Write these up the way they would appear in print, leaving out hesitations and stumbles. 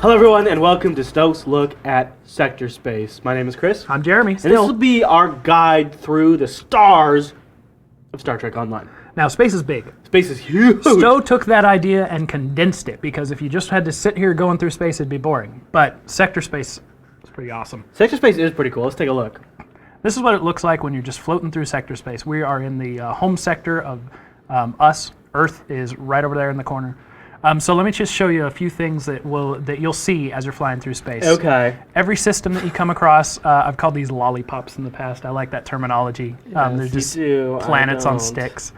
Hello everyone and welcome to Stokes Look at Sector Space. My name is Chris. I'm Jeremy. And this will be our guide through the stars of Star Trek Online. Now, space is big. Space is huge. Stowe took that idea and condensed it, because if you just had to sit here going through space, it'd be boring. But sector space is pretty awesome. Sector Space is pretty cool. Let's take a look. This is what it looks like when you're just floating through sector space. We are in the home sector of us. Earth is right over there in the corner. So let me just show you a few things that you'll see as you're flying through space. Okay. Every system that you come across, I've called these lollipops in the past. I like that terminology. They're just planets on sticks.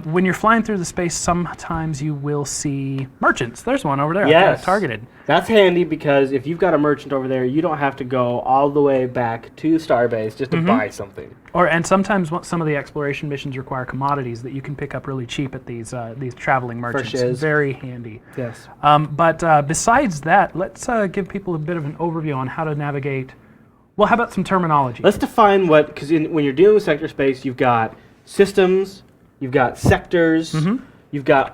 When you're flying through the space, sometimes you will see merchants. There's one over there. Yes. Targeted. That's handy because if you've got a merchant over there, you don't have to go all the way back to Starbase just to buy something. And sometimes some of the exploration missions require commodities that you can pick up really cheap at these traveling merchants. Very handy. Yes. But besides that, let's give people a bit of an overview on how to navigate. Well, how about some terminology? Let's define because when you're dealing with sector space, you've got systems, you've got sectors, you've got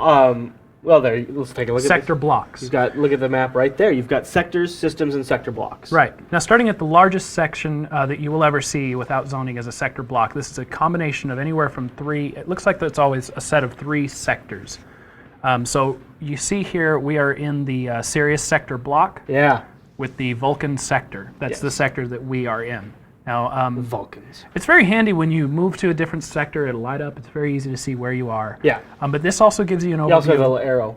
let's take a look at sector blocks. Look at the map right there. You've got sectors, systems, and sector blocks. Right. Now, starting at the largest section that you will ever see without zoning as a sector block, this is a combination of anywhere from 3. It looks like it's always a set of 3 sectors. So you see here we are in the Sirius sector block. Yeah. With the Vulcan sector. That's the sector that we are in. Now, Vulcans. It's very handy when you move to a different sector. It'll light up. It's very easy to see where you are. Yeah. But this also gives you an overview. You also have a little arrow.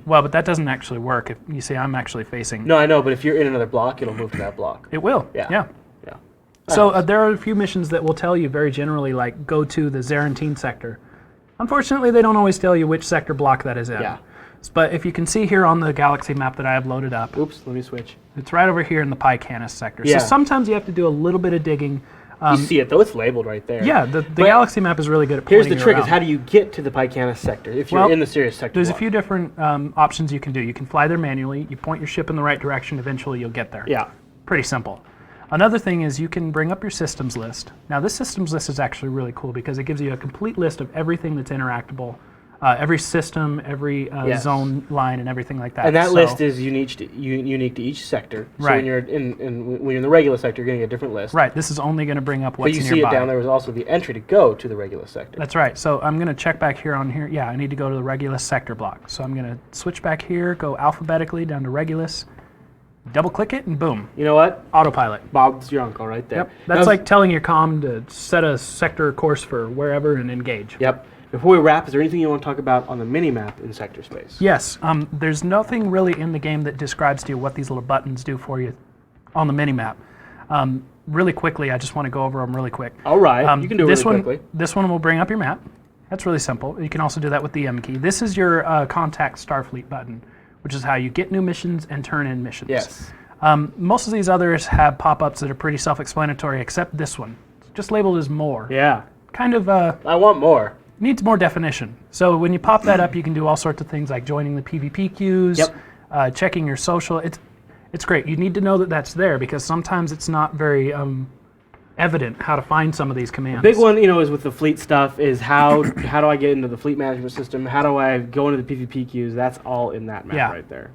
Well, but that doesn't actually work. If you see, I'm actually facing. No, I know, but if you're in another block, it'll move to that block. It will. Yeah. So there are a few missions that will tell you very generally, like go to the Zarantine sector. Unfortunately, they don't always tell you which sector block that is in. Yeah. But if you can see here on the galaxy map that I have loaded up. Oops, let me switch. It's right over here in the Pycanis sector. Yeah. So sometimes you have to do a little bit of digging. You see it though; it's labeled right there. Yeah, the galaxy map is really good at pointing Here's the trick: around. is how do you get to the Pycanis sector if you're in the Sirius sector? There's a few different options you can do. You can fly there manually. You point your ship in the right direction. Eventually, you'll get there. Yeah. Pretty simple. Another thing is you can bring up your systems list. Now, this systems list is actually really cool because it gives you a complete list of everything that's interactable. Every system, every zone line, and everything like that. And that list is unique to each sector. So right. when you're in the regular sector, you're getting a different list. Right. This is only going to bring up what's nearby. But you see it down there was also the entry to go to the Regulus sector. That's right. So I'm going to check back here on here. Yeah, I need to go to the Regulus sector block. So I'm going to switch back here, go alphabetically down to Regulus, double click it, and boom. You know what? Autopilot. Bob's your uncle right there. Yep. That's like telling your comm to set a sector course for wherever and engage. Yep. Before we wrap, is there anything you want to talk about on the mini-map in sector space? Yes. There's nothing really in the game that describes to you what these little buttons do for you on the mini-map. Really quickly, I just want to go over them really quick. All right. You can do it really quickly. This one will bring up your map. That's really simple. You can also do that with the M key. This is your Contact Starfleet button, which is how you get new missions and turn in missions. Yes. Most of these others have pop-ups that are pretty self-explanatory, except this one. It's just labeled as more. Yeah. Kind of... I want more. Needs more definition. So when you pop that up, you can do all sorts of things like joining the PvP queues, checking your social. It's great. You need to know that that's there because sometimes it's not very evident how to find some of these commands. The big one, is with the fleet stuff is how do I get into the fleet management system? How do I go into the PvP queues? That's all in that map right there.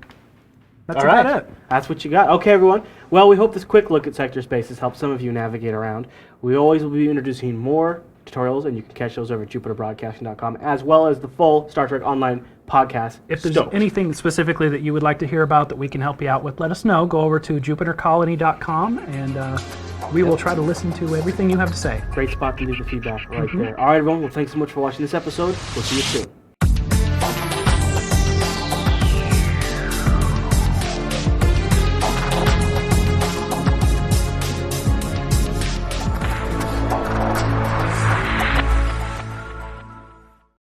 That's about it. That's what you got. Okay, everyone. Well, we hope this quick look at sector space has helped some of you navigate around. We always will be introducing more tutorials, and you can catch those over at JupiterBroadcasting.com, as well as the full Star Trek Online podcast. If there's anything specifically that you would like to hear about that we can help you out with, let us know. Go over to JupiterColony.com, and we will try to listen to everything you have to say. Great spot to leave the feedback right there. All right, everyone. Well, thanks so much for watching this episode. We'll see you soon.